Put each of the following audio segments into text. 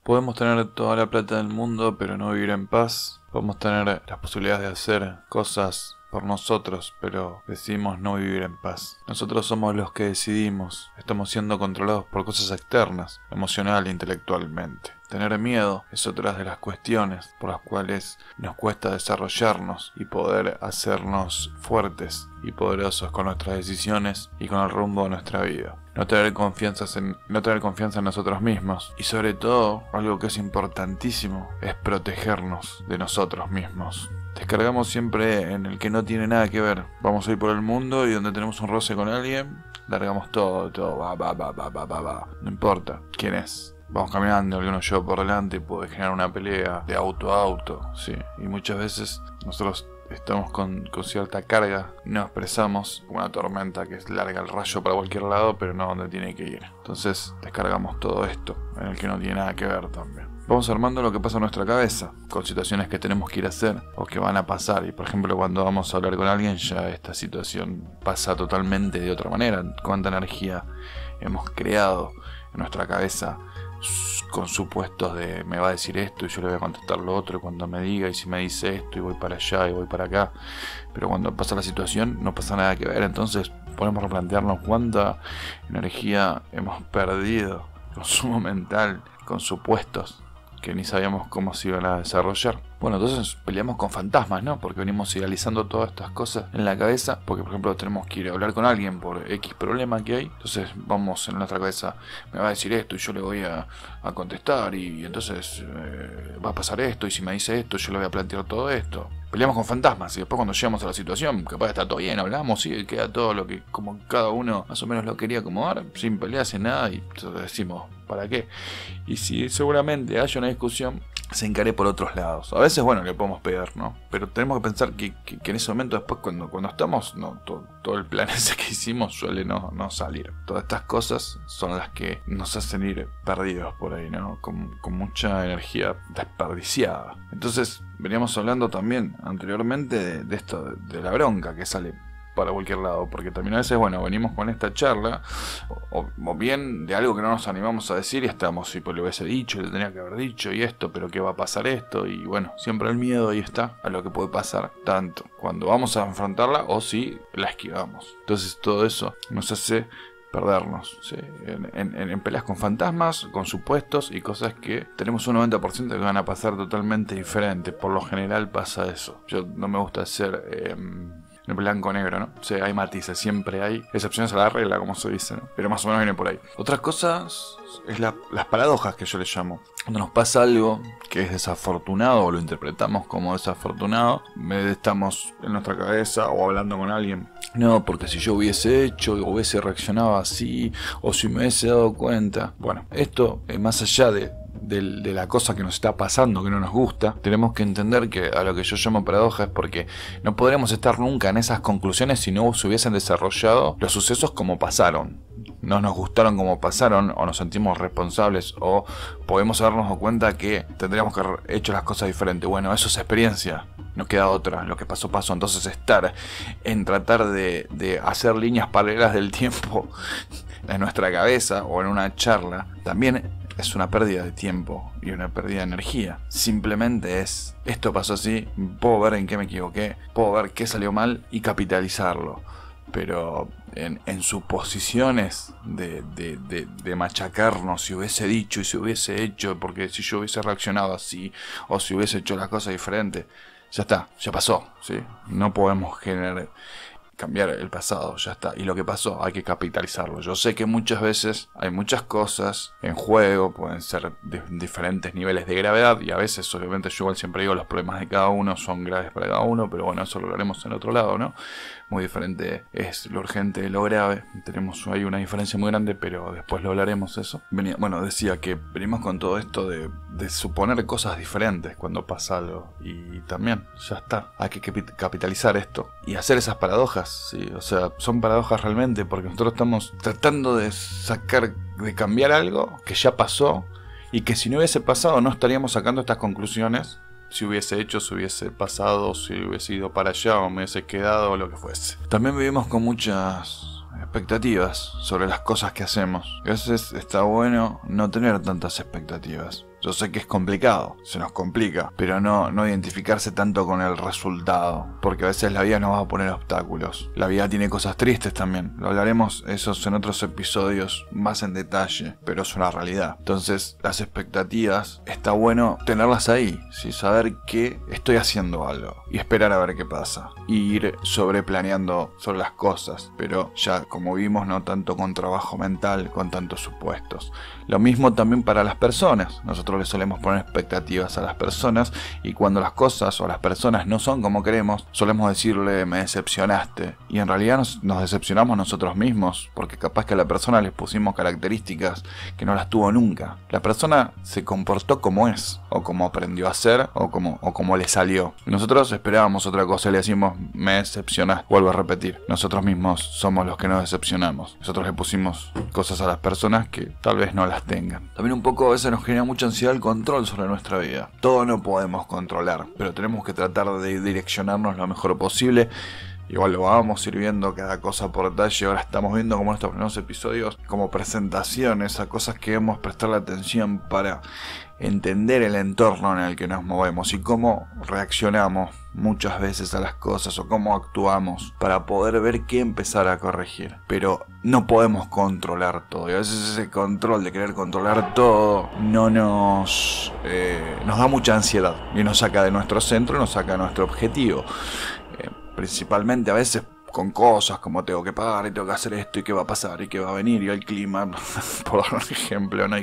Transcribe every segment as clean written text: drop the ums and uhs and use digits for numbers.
Podemos tener toda la plata del mundo, pero no vivir en paz. Podemos tener las posibilidades de hacer cosas por nosotros, pero decidimos no vivir en paz. Nosotros somos los que decidimos. Estamos siendo controlados por cosas externas, emocional e intelectualmente. Tener miedo es otra de las cuestiones por las cuales nos cuesta desarrollarnos y poder hacernos fuertes y poderosos con nuestras decisiones y con el rumbo de nuestra vida. No tener confianza en nosotros mismos. Y sobre todo, algo que es importantísimo, es protegernos de nosotros mismos. Descargamos siempre en el que no tiene nada que ver. Vamos a ir por el mundo y donde tenemos un roce con alguien, largamos todo. No importa quién es. Vamos caminando, alguno lleva por delante y puede generar una pelea de auto a auto, sí. Y muchas veces nosotros estamos con cierta carga, no expresamos como una tormenta que larga el rayo para cualquier lado, pero no donde tiene que ir. Entonces descargamos todo esto en el que no tiene nada que ver también. Vamos armando lo que pasa en nuestra cabeza, con situaciones que tenemos que ir a hacer o que van a pasar. Y por ejemplo, cuando vamos a hablar con alguien, ya esta situación pasa totalmente de otra manera. Cuánta energía hemos creado en nuestra cabeza con supuestos de me va a decir esto y yo le voy a contestar lo otro cuando me diga, y si me dice esto y voy para allá y voy para acá. Pero cuando pasa la situación no pasa nada que ver. Entonces podemos replantearnos cuánta energía hemos perdido, consumo mental, con supuestos que ni sabíamos cómo se iban a desarrollar. Bueno, entonces peleamos con fantasmas, ¿no? Porque venimos idealizando todas estas cosas en la cabeza. Porque, por ejemplo, tenemos que ir a hablar con alguien por X problema que hay. Entonces vamos en nuestra cabeza, me va a decir esto y yo le voy a contestar. Y entonces va a pasar esto. Y si me dice esto, yo le voy a plantear todo esto. Peleamos con fantasmas y después cuando llegamos a la situación, capaz está todo bien, hablamos y queda todo lo que como cada uno más o menos lo quería acomodar, sin peleas, sin nada, y decimos, ¿para qué? Y si seguramente haya una discusión, se encare por otros lados. A veces, bueno, le podemos pegar, ¿no? Pero tenemos que pensar que en ese momento después, cuando estamos, no, todo el plan ese que hicimos suele no salir. Todas estas cosas son las que nos hacen ir perdidos por ahí, ¿no? Con mucha energía desperdiciada. Entonces, veníamos hablando también anteriormente de esto, de la bronca que sale para cualquier lado, porque también a veces, bueno, venimos con esta charla o bien de algo que no nos animamos a decir y estamos, si pues le hubiese dicho, le tenía que haber dicho y esto, pero qué va a pasar esto, y bueno, siempre el miedo ahí está a lo que puede pasar, tanto cuando vamos a enfrentarla o si la esquivamos. Entonces todo eso nos hace perdernos, ¿sí? en peleas con fantasmas, con supuestos y cosas que tenemos un 90% que van a pasar totalmente diferente. Por lo general pasa eso. Yo no me gusta hacer en blanco-negro, ¿no? O sea, hay matices, siempre hay excepciones a la regla, como se dice, ¿no? Pero más o menos viene por ahí. Otras cosas es las paradojas, que yo les llamo. Cuando nos pasa algo que es desafortunado o lo interpretamos como desafortunado, estamos en nuestra cabeza o hablando con alguien, no, porque si yo hubiese hecho o hubiese reaccionado así, o si me hubiese dado cuenta. Bueno, esto es más allá de la cosa que nos está pasando, que no nos gusta. Tenemos que entender que a lo que yo llamo paradoja es porque no podremos estar nunca en esas conclusiones si no se hubiesen desarrollado los sucesos como pasaron. No nos gustaron como pasaron, o nos sentimos responsables, o podemos habernos dado cuenta que tendríamos que haber hecho las cosas diferentes. Bueno, eso es experiencia, no queda otra, lo que pasó pasó. Entonces tratar de hacer líneas paralelas del tiempo en nuestra cabeza o en una charla también es una pérdida de tiempo y una pérdida de energía. Simplemente es, esto pasó así, puedo ver en qué me equivoqué, puedo ver qué salió mal y capitalizarlo. Pero en suposiciones de machacarnos, si hubiese dicho y si hubiese hecho, porque si yo hubiese reaccionado así, o si hubiese hecho las cosas diferentes, ya está, ya pasó, ¿sí? No podemos cambiar el pasado, ya está. Y lo que pasó hay que capitalizarlo. Yo sé que muchas veces hay muchas cosas en juego, pueden ser de diferentes niveles de gravedad, y a veces, obviamente, yo igual siempre digo, los problemas de cada uno son graves para cada uno, pero bueno, eso lo haremos en otro lado, ¿no? Muy diferente es lo urgente de lo grave. Tenemos ahí una diferencia muy grande, pero después lo hablaremos eso. Decía que venimos con todo esto de suponer cosas diferentes cuando pasa algo, y también, ya está, hay que capitalizar esto y hacer esas paradojas, ¿sí? O sea, son paradojas realmente, porque nosotros estamos tratando de cambiar algo que ya pasó, y que si no hubiese pasado no estaríamos sacando estas conclusiones. Si hubiese hecho, si hubiese pasado, si hubiese ido para allá o me hubiese quedado o lo que fuese. También vivimos con muchas expectativas sobre las cosas que hacemos. A veces está bueno no tener tantas expectativas. Yo sé que es complicado, se nos complica, pero no identificarse tanto con el resultado, porque a veces la vida nos va a poner obstáculos. La vida tiene cosas tristes también, lo hablaremos esos en otros episodios más en detalle, pero es una realidad. Entonces, las expectativas, está bueno tenerlas ahí, ¿sí? Saber que estoy haciendo algo y esperar a ver qué pasa, y ir sobreplaneando sobre las cosas, pero ya como vimos, no tanto con trabajo mental, con tantos supuestos. Lo mismo también para las personas. Nosotros le solemos poner expectativas a las personas, y cuando las cosas o las personas no son como queremos, solemos decirle me decepcionaste, y en realidad nos decepcionamos nosotros mismos, porque capaz que a la persona les pusimos características que no las tuvo nunca. La persona se comportó como es, o como aprendió a ser, o como le salió. Nosotros esperábamos otra cosa y le decimos me decepcionaste. Vuelvo a repetir, nosotros mismos somos los que nos decepcionamos. Nosotros le pusimos cosas a las personas que tal vez no las tengan. También un poco a veces nos genera mucha ansiedad el control sobre nuestra vida. Todo no podemos controlar, pero tenemos que tratar de direccionarnos lo mejor posible. Igual lo vamos a ir viendo cada cosa por detalle. Ahora estamos viendo como en estos primeros episodios, como presentaciones a cosas que debemos prestarle atención para entender el entorno en el que nos movemos y cómo reaccionamos muchas veces a las cosas, o cómo actuamos para poder ver qué empezar a corregir. Pero no podemos controlar todo, y a veces ese control de querer controlar todo no nos da mucha ansiedad y nos saca de nuestro centro, nos saca de nuestro objetivo. Principalmente a veces con cosas como tengo que pagar y tengo que hacer esto y qué va a pasar y qué va a venir y el clima, por dar un ejemplo, ¿no?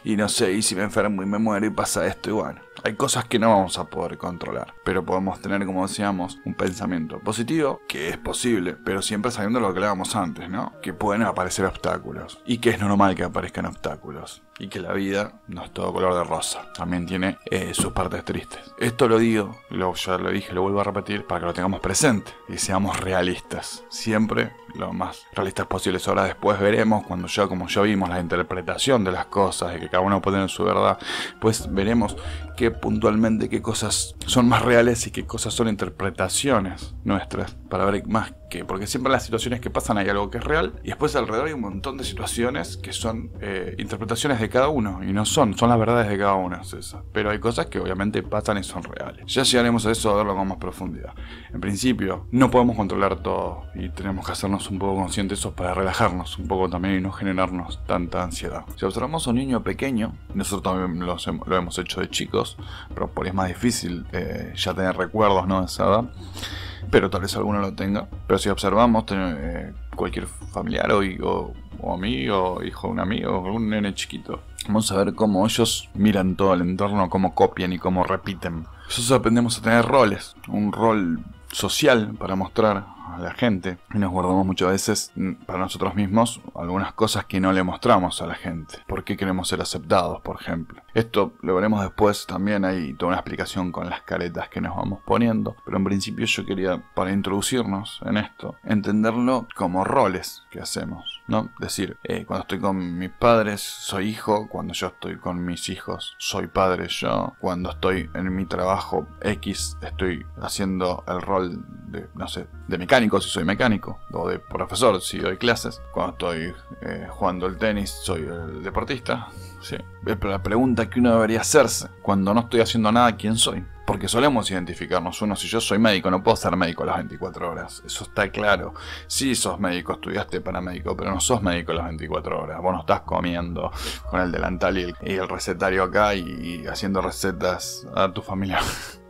Y no sé, y si me enfermo y me muero y pasa esto, y bueno, hay cosas que no vamos a poder controlar, pero podemos tener, como decíamos, un pensamiento positivo, que es posible, pero siempre sabiendo lo que hablábamos antes, ¿no? Que pueden aparecer obstáculos, y que es normal que aparezcan obstáculos, y que la vida no es todo color de rosa, también tiene sus partes tristes. Esto lo digo, ya lo dije, lo vuelvo a repetir, para que lo tengamos presente y seamos realistas, siempre lo más realistas posibles. Ahora después veremos, como ya vimos la interpretación de las cosas, de que cada uno puede tener su verdad, pues veremos que puntualmente qué cosas son más reales y qué cosas son interpretaciones nuestras, para ver más que, porque siempre en las situaciones que pasan hay algo que es real, y después alrededor hay un montón de situaciones que son interpretaciones de cada uno, y no son las verdades de cada uno, es eso. Pero hay cosas que obviamente pasan y son reales. Ya llegaremos a eso, a verlo con más profundidad. En principio, no podemos controlar todo, y tenemos que hacernos un poco conscientes eso para relajarnos un poco también y no generarnos tanta ansiedad. Si observamos a un niño pequeño, nosotros también lo hemos hecho de chicos, pero por ahí es más difícil ya tener recuerdos, ¿no?, de esa edad, pero tal vez alguno lo tenga. Pero si observamos cualquier familiar o amigo, hijo de un amigo, un nene chiquito, vamos a ver cómo ellos miran todo el entorno, cómo copian y cómo repiten. Nosotros aprendemos a tener roles, un rol social para mostrar a la gente, y nos guardamos muchas veces para nosotros mismos algunas cosas que no le mostramos a la gente. ¿Por qué queremos ser aceptados, por ejemplo? Esto lo veremos después, también hay toda una explicación con las caretas que nos vamos poniendo, pero en principio yo quería, para introducirnos en esto, entenderlo como roles que hacemos, ¿no? Es decir, cuando estoy con mis padres soy hijo, cuando yo estoy con mis hijos soy padre yo, cuando estoy en mi trabajo X estoy haciendo el rol de, no sé, de mecánico si soy mecánico, o de profesor si doy clases. Cuando estoy jugando el tenis soy el deportista, sí. Pero la pregunta que uno debería hacerse cuando no estoy haciendo nada, ¿quién soy? Porque solemos identificarnos uno, si yo soy médico, no puedo ser médico las 24 horas. Eso está claro. Sí sos médico, estudiaste para médico, pero no sos médico las 24 horas. Vos no estás comiendo con el delantal y el recetario acá y haciendo recetas a tu familia.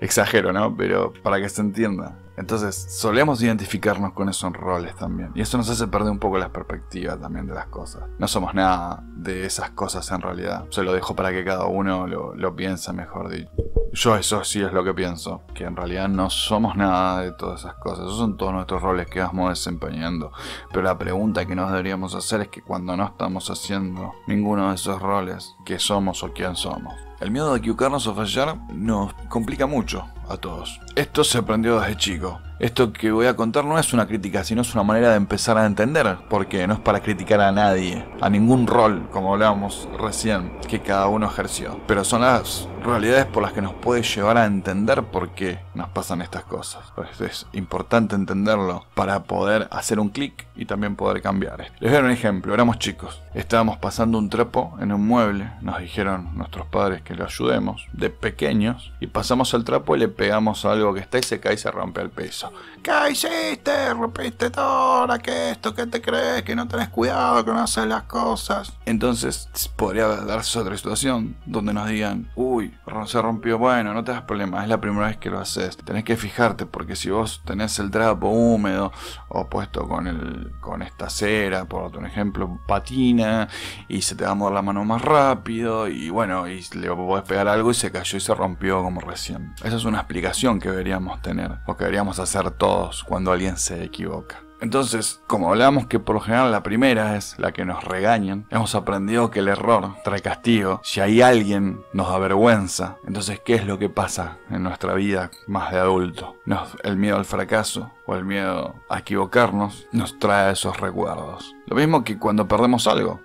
Exagero, ¿no? Pero para que se entienda. Entonces, solemos identificarnos con esos roles también. Y eso nos hace perder un poco la perspectiva también de las cosas. No somos nada de esas cosas en realidad. Se lo dejo para que cada uno lo piense, mejor dicho. Yo eso sí es lo que pienso, que en realidad no somos nada de todas esas cosas. Esos son todos nuestros roles que vamos desempeñando. Pero la pregunta que nos deberíamos hacer es que cuando no estamos haciendo ninguno de esos roles, ¿qué somos o quién somos? El miedo de equivocarnos o fallar nos complica mucho a todos. Esto se aprendió desde chico. Esto que voy a contar no es una crítica, sino es una manera de empezar a entender, porque no es para criticar a nadie, a ningún rol, como hablábamos recién, que cada uno ejerció. Pero son las realidades por las que nos puede llevar a entender por qué nos pasan estas cosas. Pues es importante entenderlo para poder hacer un clic y también poder cambiar. Les voy a dar un ejemplo. Éramos chicos, estábamos pasando un trapo en un mueble, nos dijeron nuestros padres que lo ayudemos, de pequeños, y pasamos el trapo y le pegamos a algo que está y se cae y se rompe el piso. ¿Qué hiciste? ¿Rompiste todo? ¿Qué esto? ¿Qué te crees? ¿Que no tenés cuidado? ¿Que no haces las cosas? Entonces podría darse otra situación donde nos digan, uy, se rompió, bueno, no te das problema, es la primera vez que lo haces, tenés que fijarte, porque si vos tenés el trapo húmedo o puesto con esta cera, por otro ejemplo, patina y se te va a mover la mano más rápido y bueno, y le podés pegar algo y se cayó y se rompió como recién. Esa es una explicación que deberíamos tener, o que deberíamos hacer todos cuando alguien se equivoca. Entonces, como hablamos que por lo general la primera es la que nos regañan, hemos aprendido que el error trae castigo. Si hay alguien nos da vergüenza, entonces ¿qué es lo que pasa en nuestra vida más de adulto? El miedo al fracaso o el miedo a equivocarnos nos trae esos recuerdos. Lo mismo que cuando perdemos algo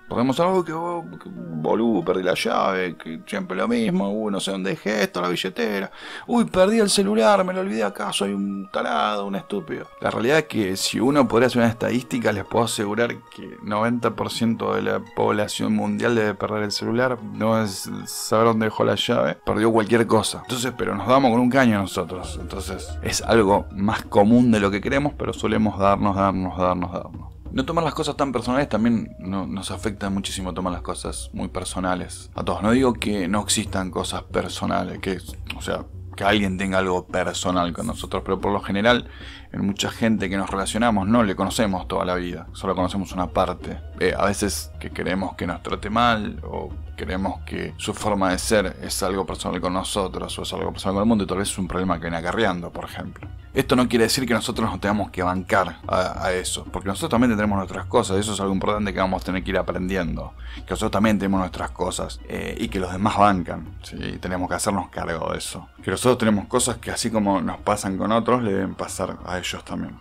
que boludo, perdí la llave, que siempre lo mismo, no sé dónde dejé esto, la billetera, perdí el celular, me lo olvidé acá, soy un tarado, un estúpido. La realidad es que si uno podría hacer una estadística, les puedo asegurar que 90% de la población mundial debe perder el celular, no es saber dónde dejó la llave, perdió cualquier cosa. Entonces, pero nos damos con un caño nosotros, entonces es algo más común de lo que queremos, pero solemos darnos. No tomar las cosas tan personales también nos afecta muchísimo tomar las cosas muy personales. A todos, no digo que no existan cosas personales, que alguien tenga algo personal con nosotros, pero por lo general, en mucha gente que nos relacionamos no le conocemos toda la vida, solo conocemos una parte. A veces que queremos que nos trate mal, o queremos que su forma de ser es algo personal con nosotros, o es algo personal con el mundo, y tal vez es un problema que viene acarreando, por ejemplo. Esto no quiere decir que nosotros nos tengamos que bancar a eso, porque nosotros también tendremos nuestras cosas, y eso es algo importante que vamos a tener que ir aprendiendo, que nosotros también tenemos nuestras cosas, y que los demás bancan, ¿sí? Y tenemos que hacernos cargo de eso, que nosotros tenemos cosas que así como nos pasan con otros, le deben pasar a ellos también.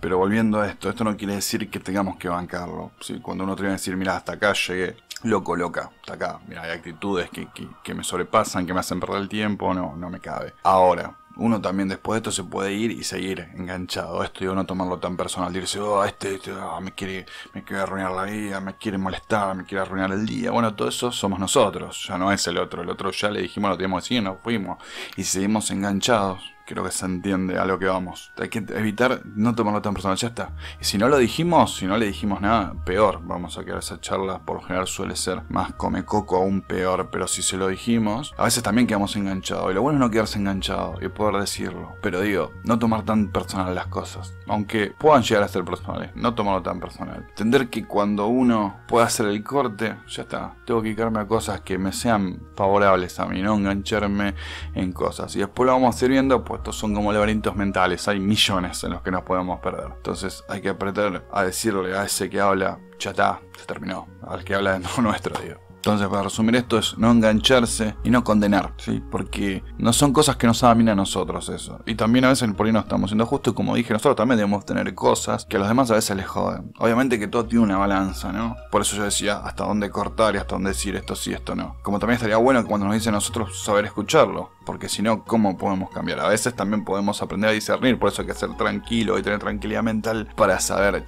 Pero volviendo a esto no quiere decir que tengamos que bancarlo, ¿sí? Cuando uno tiene que decir, mira, hasta acá llegué, loca, hasta acá, mira, hay actitudes que me sobrepasan, que me hacen perder el tiempo, no me cabe. Ahora, uno también después de esto se puede ir y seguir enganchado. Esto, no tomarlo tan personal, decirse, me quiere arruinar la vida, me quiere molestar, me quiere arruinar el día. Bueno, todo eso somos nosotros, ya no es el otro ya le dijimos lo teníamos que decir, nos fuimos. Y si seguimos enganchados, creo que se entiende a lo que vamos. Hay que evitar no tomarlo tan personal, ya está. Y si no le dijimos nada, peor. Vamos a quedar esa charla, por lo general suele ser más come coco, aún peor. Pero si se lo dijimos, a veces también quedamos enganchados. Y lo bueno es no quedarse enganchado y poder decirlo. Pero digo, no tomar tan personal las cosas. Aunque puedan llegar a ser personales, no tomarlo tan personal. Entender que cuando uno pueda hacer el corte, ya está. Tengo que dedicarme a cosas que me sean favorables a mí, no engancharme en cosas. Y después lo vamos a ir viendo, pues estos son como laberintos mentales, hay millones en los que nos podemos perder. Entonces hay que aprender a decirle a ese que habla, ya está, se terminó, al que habla de lo nuestro, digo. Entonces, para resumir esto, es no engancharse y no condenar, ¿sí? Porque no son cosas que nos hagan bien a nosotros eso. Y también a veces por ahí no estamos siendo justos, como dije, nosotros también debemos tener cosas que a los demás a veces les joden. Obviamente que todo tiene una balanza, ¿no? Por eso yo decía hasta dónde cortar y hasta dónde decir esto sí, esto no. Como también estaría bueno que cuando nos dicen a nosotros saber escucharlo, porque si no, ¿cómo podemos cambiar? A veces también podemos aprender a discernir, por eso hay que ser tranquilo y tener tranquilidad mental para saber,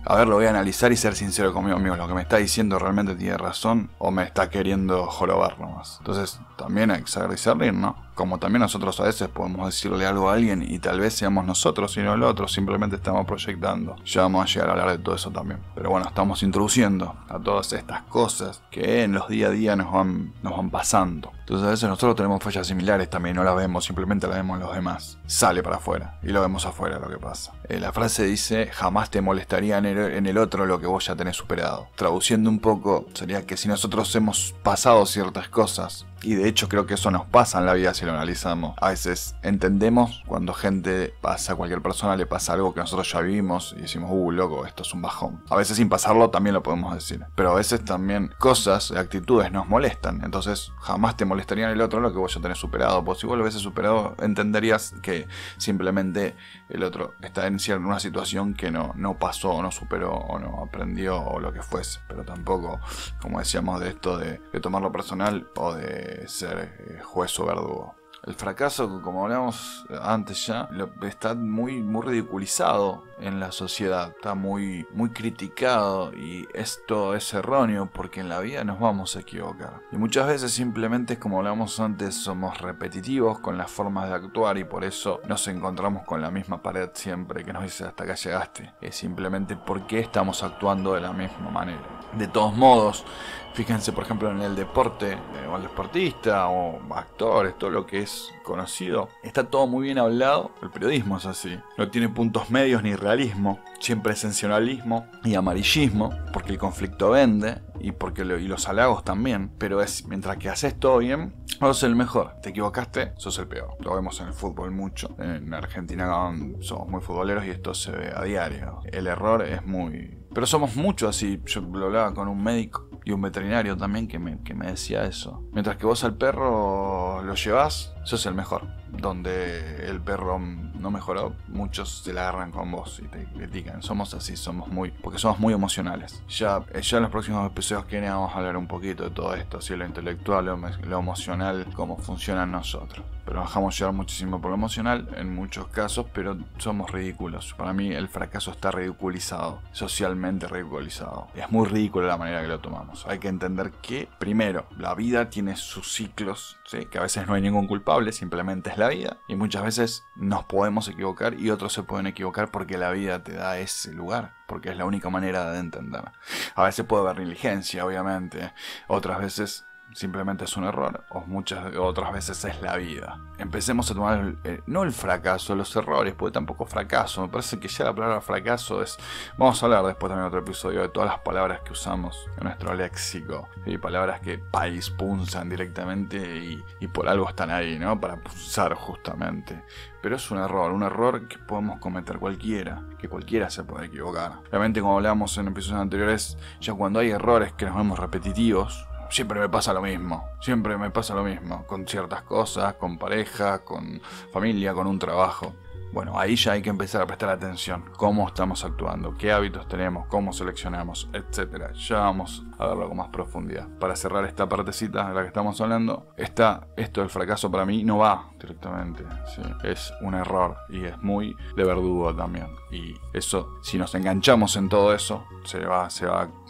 a ver, lo voy a analizar y ser sincero conmigo mismo, lo que me está diciendo realmente tiene razón o me está queriendo jorobar nomás. Entonces también hay que saber discernir, ¿no? Como también nosotros a veces podemos decirle algo a alguien y tal vez seamos nosotros y no el otro, simplemente estamos proyectando. Ya vamos a llegar a hablar de todo eso también. Pero bueno, estamos introduciendo a todas estas cosas que en los día a día nos van pasando. Entonces a veces nosotros tenemos fallas similares también, no las vemos, simplemente las vemos en los demás. Sale para afuera y lo vemos afuera lo que pasa. La frase dice, jamás te molestaría en el otro lo que vos ya tenés superado. Traduciendo un poco, sería que si nosotros hemos pasado ciertas cosas Y de hecho creo que eso nos pasa en la vida si lo analizamos. A veces entendemos cuando gente pasa, a cualquier persona le pasa algo que nosotros ya vimos y decimos, loco, esto es un bajón. A veces sin pasarlo también lo podemos decir. Pero a veces también cosas, actitudes nos molestan. Entonces jamás te molestaría en el otro lo que vos ya tenés superado. Pues si vos lo hubieses superado, entenderías que simplemente el otro está en una situación que no pasó, o no superó, o no aprendió, o lo que fuese. Pero tampoco, como decíamos, de esto de tomarlo personal o de ser juez o verdugo. El fracaso, como hablamos antes ya, está muy ridiculizado en la sociedad, está muy criticado, y esto es erróneo porque en la vida nos vamos a equivocar. Y muchas veces simplemente, como hablamos antes, somos repetitivos con las formas de actuar y por eso nos encontramos con la misma pared siempre que nos dice hasta acá llegaste. Es simplemente porque estamos actuando de la misma manera. De todos modos, fíjense por ejemplo en el deporte, o el deportista, o actores, todo lo que es conocido. Está todo muy bien hablado, el periodismo es así. No tiene puntos medios ni realismo, siempre es sensacionalismo y amarillismo, porque el conflicto vende y porque y los halagos también. Pero es, mientras que haces todo bien, sos el mejor. Te equivocaste, sos el peor. Lo vemos en el fútbol mucho. En Argentina somos muy futboleros y esto se ve a diario. El error es muy... Pero somos muchos así. Yo lo hablaba con un médico y un veterinario también que me decía eso. Mientras que vos al perro lo llevás, sos el mejor. Donde el perro no mejoró, muchos se la agarran con vos y te critican. Somos así, porque somos muy emocionales. Ya en los próximos episodios que vienen vamos a hablar un poquito de todo esto, así lo intelectual, lo emocional, cómo funciona en nosotros. Pero nos dejamos llevar muchísimo por lo emocional en muchos casos, pero somos ridículos. Para mí el fracaso está ridiculizado, socialmente ridiculizado. Es muy ridícula la manera que lo tomamos. Hay que entender que, primero, la vida tiene sus ciclos, ¿sí? Que a veces no hay ningún culpable, simplemente es la vida. Y muchas veces nos podemos equivocar y otros se pueden equivocar porque la vida te da ese lugar, porque es la única manera de entender. A veces puede haber negligencia, obviamente. Otras veces simplemente es un error, o muchas otras veces es la vida. Empecemos a tomar no el fracaso, los errores, porque tampoco fracaso. Me parece que ya la palabra fracaso es... Vamos a hablar después también en otro episodio de todas las palabras que usamos en nuestro léxico. Y palabras que punzan directamente y por algo están ahí, ¿no? Para punzar justamente. Pero es un error que podemos cometer cualquiera, que cualquiera se puede equivocar. Realmente, como hablamos en episodios anteriores, ya cuando hay errores que nos vemos repetitivos, siempre me pasa lo mismo, con ciertas cosas, con pareja, con familia, con un trabajo. Bueno, ahí ya hay que empezar a prestar atención. Cómo estamos actuando, qué hábitos tenemos, cómo seleccionamos, etc. Ya vamos a verlo con más profundidad. Para cerrar esta partecita de la que estamos hablando, esto del fracaso para mí no va directamente, ¿sí? Es un error y es muy de verdugo también. Y eso, si nos enganchamos en todo eso, se va,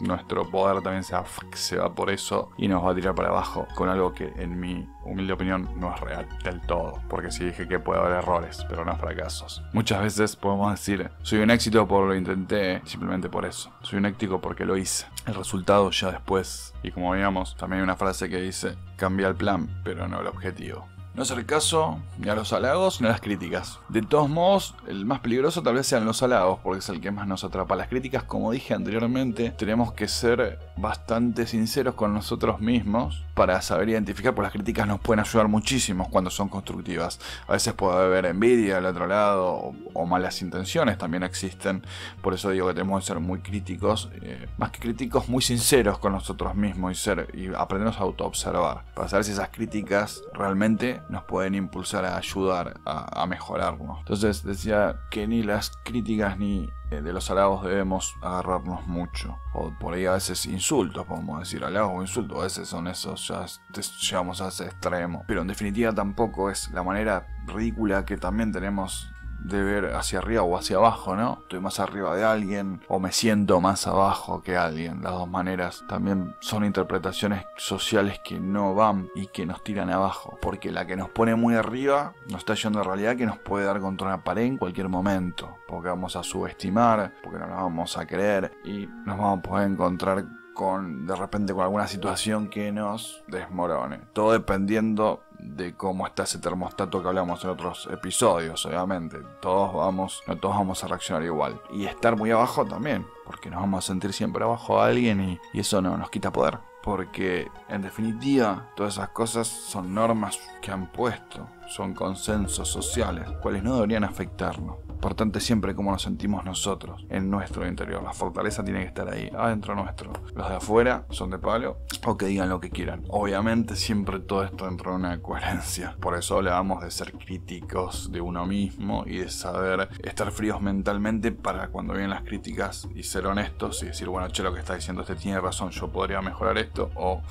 nuestro poder también se va por eso y nos va a tirar para abajo con algo que en mi humilde opinión no es real del todo. Porque sí dije que puede haber errores, pero no fracasos. Muchas veces podemos decir, soy un éxito porque lo intenté, simplemente por eso. Soy un éxito porque lo hice. El resultado ya después. Y como veíamos, también hay una frase que dice, cambia el plan, pero no el objetivo. No hacer caso ni a los halagos ni a las críticas. De todos modos, el más peligroso tal vez sean los halagos, porque es el que más nos atrapa. Las críticas, como dije anteriormente, tenemos que ser bastante sinceros con nosotros mismos para saber identificar, porque las críticas nos pueden ayudar muchísimo cuando son constructivas. A veces puede haber envidia al otro lado o malas intenciones también existen. Por eso digo que tenemos que ser muy críticos, más que críticos, muy sinceros con nosotros mismos y aprendernos a autoobservar, para saber si esas críticas realmente nos pueden impulsar a ayudar a mejorarnos. Entonces decía que ni las críticas ni de los halagos debemos agarrarnos mucho. O por ahí a veces insultos, podemos decir, halagos o insultos, a veces son esos, ya llegamos a ese extremo. Pero en definitiva tampoco es la manera ridícula que también tenemos de ver hacia arriba o hacia abajo, ¿no? Estoy más arriba de alguien o me siento más abajo que alguien. Las dos maneras también son interpretaciones sociales que no van y que nos tiran abajo. Porque la que nos pone muy arriba nos está yendo a realidad que nos puede dar contra una pared en cualquier momento. Porque vamos a subestimar, porque no nos vamos a creer y nos vamos a poder encontrar de repente con alguna situación que nos desmorone. Todo dependiendo de cómo está ese termostato que hablamos en otros episodios, obviamente. No todos vamos a reaccionar igual. Y estar muy abajo también, porque nos vamos a sentir siempre abajo a alguien y eso no nos quita poder. Porque, en definitiva, todas esas cosas son normas que han puesto, son consensos sociales, cuales no deberían afectarnos. Importante siempre cómo nos sentimos nosotros, en nuestro interior. La fortaleza tiene que estar ahí, adentro nuestro. Los de afuera son de palo, o que digan lo que quieran. Obviamente siempre todo esto dentro de una coherencia. Por eso hablábamos de ser críticos de uno mismo y de saber estar fríos mentalmente para cuando vienen las críticas y ser honestos y decir, bueno, che, lo que está diciendo este tiene razón, yo podría mejorar esto, o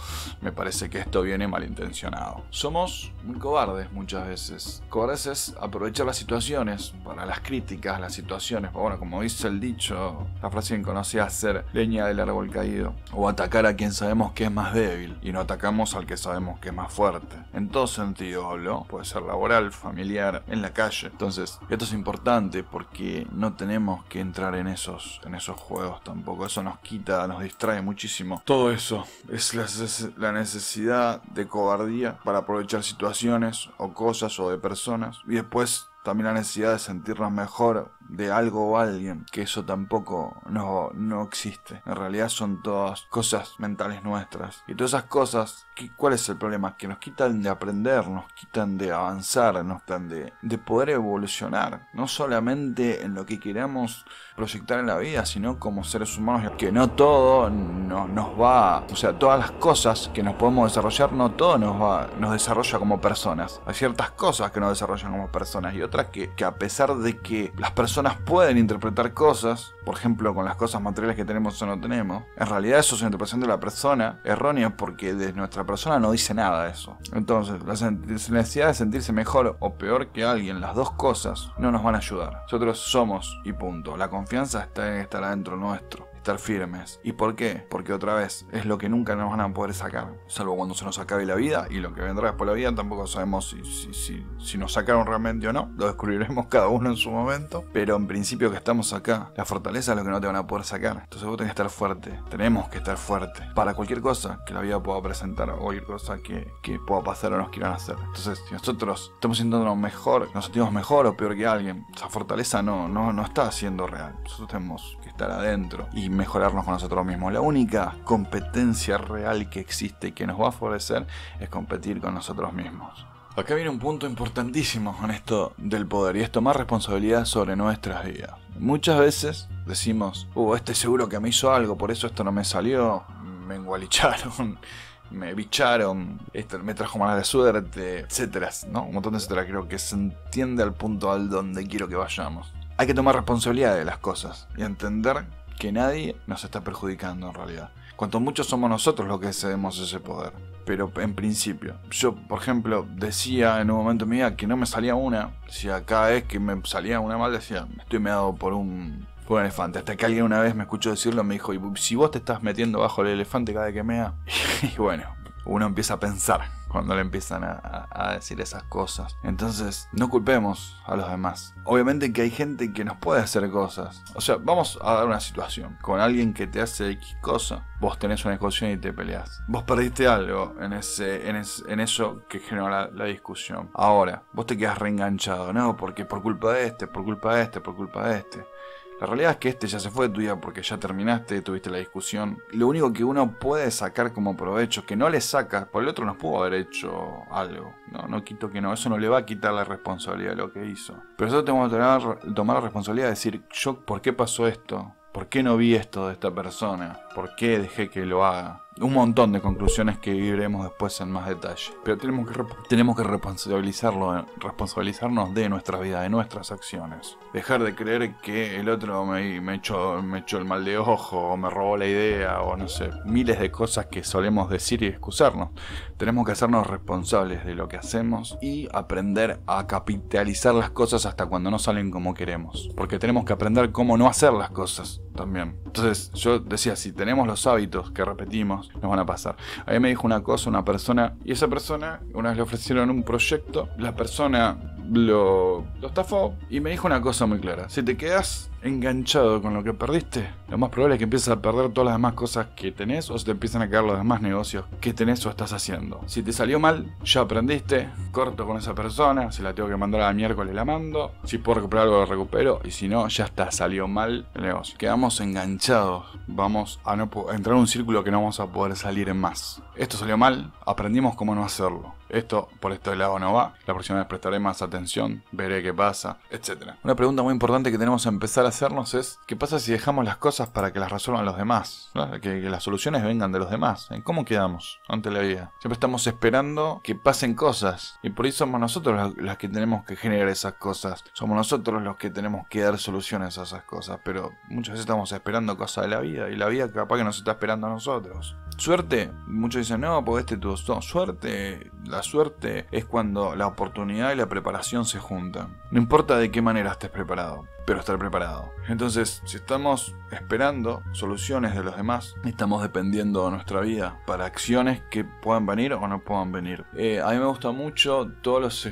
me parece que esto viene malintencionado. Somos muy cobardes muchas veces. Cobardes es aprovechar las situaciones para las críticas, las situaciones, bueno, como dice el dicho, la frase bien conocida, hacer leña del árbol caído, o atacar a quien sabemos que es más débil y no atacamos al que sabemos que es más fuerte. En todo sentido hablo, puede ser laboral, familiar, en la calle. Entonces, esto es importante porque no tenemos que entrar en esos juegos tampoco. Eso nos quita, nos distrae muchísimo. Todo eso es la necesidad de cobardía para aprovechar situaciones o cosas o de personas, y después también la necesidad de sentirnos mejor de algo o alguien, que eso tampoco no existe. En realidad son todas cosas mentales nuestras. Y todas esas cosas, ¿cuál es el problema? Que nos quitan de aprender, nos quitan de avanzar, nos quitan de poder evolucionar. No solamente en lo que queramos proyectar en la vida, sino como seres humanos. Que no todo nos va... O sea, todas las cosas que nos podemos desarrollar, no todo nos desarrolla como personas. Hay ciertas cosas que nos desarrollan como personas y otras que a pesar de que las personas pueden interpretar cosas, por ejemplo con las cosas materiales que tenemos o no tenemos, en realidad eso es una interpretación de la persona errónea, porque de nuestra persona no dice nada de eso. Entonces la necesidad de sentirse mejor o peor que alguien, las dos cosas no nos van a ayudar. Nosotros somos y punto. La confianza está en estar adentro nuestro, estar firmes. ¿Y por qué? Porque otra vez es lo que nunca nos van a poder sacar, salvo cuando se nos acabe la vida, y lo que vendrá después de la vida tampoco sabemos si nos sacaron realmente o no. Lo descubriremos cada uno en su momento, pero en principio que estamos acá, la fortaleza es lo que no te van a poder sacar. Entonces vos tenés que estar fuerte, tenemos que estar fuerte para cualquier cosa que la vida pueda presentar o cualquier cosa que pueda pasar o nos quieran hacer. Entonces si nosotros estamos sintiéndonos mejor, nos sentimos mejor o peor que alguien, esa fortaleza no está siendo real. Nosotros tenemos que estar adentro y mejorarnos con nosotros mismos. La única competencia real que existe y que nos va a favorecer es competir con nosotros mismos. Acá viene un punto importantísimo con esto del poder, y es tomar responsabilidad sobre nuestras vidas. Muchas veces decimos, este seguro que me hizo algo, por eso esto no me salió, me engualicharon, me bicharon, esto me trajo mala suerte, etcétera, ¿no? Un montón de etcétera. Creo que se entiende al punto al donde quiero que vayamos. Hay que tomar responsabilidad de las cosas y entender que nadie nos está perjudicando en realidad. Cuanto mucho somos nosotros los que cedemos ese poder. Pero en principio, yo por ejemplo decía en un momento de mi vida que no me salía una. Decía, cada vez que me salía una mal decía, estoy meado por un elefante. Hasta que alguien una vez me escuchó decirlo, me dijo, y si vos te estás metiendo bajo el elefante cada vez que mea. Y bueno, uno empieza a pensar cuando le empiezan a decir esas cosas. Entonces, no culpemos a los demás. Obviamente que hay gente que nos puede hacer cosas. O sea, vamos a dar una situación. Con alguien que te hace X cosa, vos tenés una discusión y te peleás. Vos perdiste algo en eso que generó la discusión. Ahora, vos te quedás reenganchado. No, porque por culpa de este, por culpa de este, por culpa de este. La realidad es que este ya se fue de tu vida porque ya terminaste, tuviste la discusión. Lo único que uno puede sacar como provecho, que no le saca, por el otro nos pudo haber hecho algo. No quito que no, eso no le va a quitar la responsabilidad de lo que hizo. Pero nosotros tenemos que tomar la responsabilidad de decir, ¿por qué pasó esto? ¿Por qué no vi esto de esta persona? ¿Por qué dejé que lo haga? Un montón de conclusiones que viviremos después en más detalle. Pero tenemos que responsabilizarnos de nuestra vida, de nuestras acciones. Dejar de creer que el otro me echó el mal de ojo, o me robó la idea, o no sé, miles de cosas que solemos decir y excusarnos. Tenemos que hacernos responsables de lo que hacemos y aprender a capitalizar las cosas hasta cuando no salen como queremos. Porque tenemos que aprender cómo no hacer las cosas también. Entonces yo decía, si tenemos los hábitos que repetimos, nos van a pasar. A mí me dijo una cosa una persona, y esa persona, una vez le ofrecieron un proyecto, la persona lo estafó y me dijo una cosa muy clara: si te quedas enganchado con lo que perdiste, lo más probable es que empieces a perder todas las demás cosas que tenés o se te empiezan a caer los demás negocios que tenés o estás haciendo. Si te salió mal, ya aprendiste, corto con esa persona, si la tengo que mandar a la miércoles la mando, si puedo recuperar algo lo recupero y si no, ya está, salió mal el negocio. Quedamos enganchados, vamos a entrar en un círculo que no vamos a poder salir más. Esto salió mal, aprendimos cómo no hacerlo. Esto por este lado no va, la próxima vez prestaré más atención, veré qué pasa, etc. Una pregunta muy importante que tenemos que empezar a hacernos es ¿qué pasa si dejamos las cosas para que las resuelvan los demás? ¿No? Que las soluciones vengan de los demás. ¿En cómo quedamos ante la vida? Siempre estamos esperando que pasen cosas y por eso somos nosotros los que tenemos que generar esas cosas. Somos nosotros los que tenemos que dar soluciones a esas cosas, pero muchas veces estamos esperando cosas de la vida y la vida capaz que nos está esperando a nosotros. Suerte, muchos dicen no, porque tuvo suerte. La suerte es cuando la oportunidad y la preparación se juntan. No importa de qué manera estés preparado, pero estar preparado. Entonces, si estamos esperando soluciones de los demás, estamos dependiendo de nuestra vida para acciones que puedan venir o no puedan venir. A mí me gusta mucho todas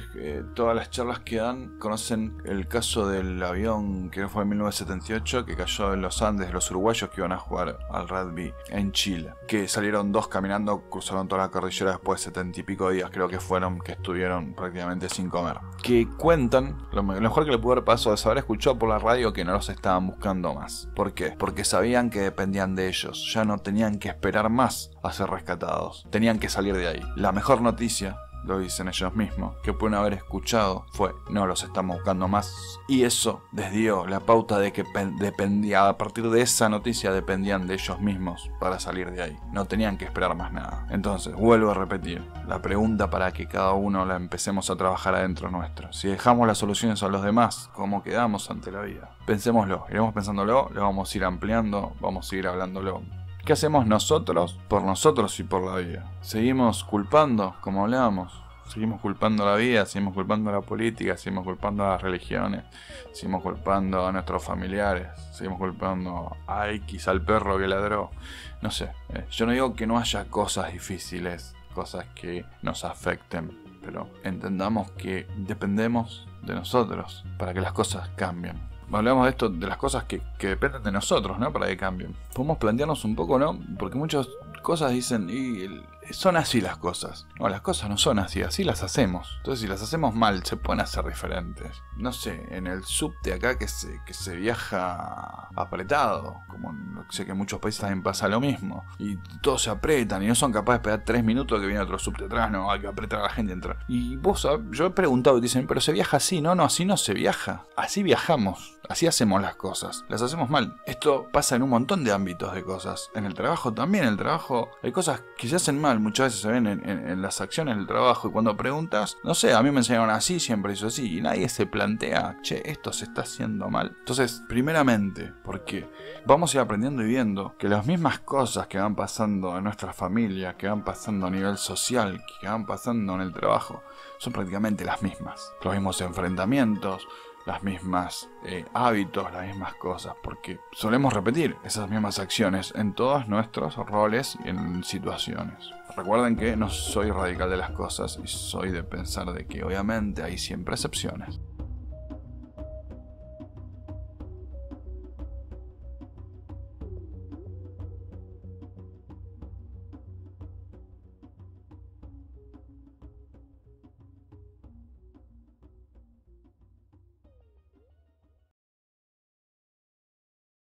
las charlas que dan. Conocen el caso del avión que fue en 1978 que cayó en los Andes de los uruguayos que iban a jugar al rugby en Chile. Que salieron 2 caminando, cruzaron toda la cordillera después de 70 y pico días, creo que fueron, que estuvieron prácticamente sin comer. Que cuentan, lo mejor que le pudo haber pasado es haber escuchado por la radio que no los estaban buscando más. ¿Por qué? Porque sabían que dependían de ellos, ya no tenían que esperar más a ser rescatados, tenían que salir de ahí. La mejor noticia, lo dicen ellos mismos, que pueden haber escuchado fue no los estamos buscando más, y eso les dio la pauta de que dependía, a partir de esa noticia dependían de ellos mismos para salir de ahí, no tenían que esperar más nada. Entonces vuelvo a repetir la pregunta para que cada uno la empecemos a trabajar adentro nuestro: si dejamos las soluciones a los demás, ¿cómo quedamos ante la vida? Pensémoslo, iremos pensándolo, lo vamos a ir ampliando, vamos a ir hablándolo. ¿Qué hacemos nosotros por nosotros y por la vida? ¿Seguimos culpando, como hablábamos? Seguimos culpando a la vida, seguimos culpando a la política, seguimos culpando a las religiones, seguimos culpando a nuestros familiares, seguimos culpando a X, al perro que ladró. No sé, yo no digo que no haya cosas difíciles, cosas que nos afecten, pero entendamos que dependemos de nosotros para que las cosas cambien. Hablamos de esto, de las cosas que dependen de nosotros, ¿no? Para que cambien. Podemos plantearnos un poco, ¿no? Porque muchas cosas dicen, y son así las cosas. No, las cosas no son así, así las hacemos. Entonces, si las hacemos mal, se pueden hacer diferentes. No sé, en el subte acá que se viaja apretado, como sé que en muchos países también pasa lo mismo. Y todos se apretan y no son capaces de esperar 3 minutos que viene otro subte atrás, no, hay que apretar a la gente a entrar. Y vos, yo he preguntado y dicen, pero se viaja así, no, así no se viaja. Así viajamos. Así hacemos las cosas, las hacemos mal. Esto pasa en un montón de ámbitos de cosas. En el trabajo también, en el trabajo hay cosas que se hacen mal, muchas veces se ven en las acciones del trabajo. Y cuando preguntas, no sé, a mí me enseñaron así, siempre hizo así. Y nadie se plantea, che, esto se está haciendo mal. Entonces, primeramente, porque vamos a ir aprendiendo y viendo que las mismas cosas que van pasando en nuestra familia, que van pasando a nivel social, que van pasando en el trabajo, son prácticamente las mismas. Los mismos enfrentamientos, las mismas hábitos, las mismas cosas, porque solemos repetir esas mismas acciones en todos nuestros roles y en situaciones. Recuerden que no soy radical de las cosas y soy de pensar de que obviamente hay siempre excepciones.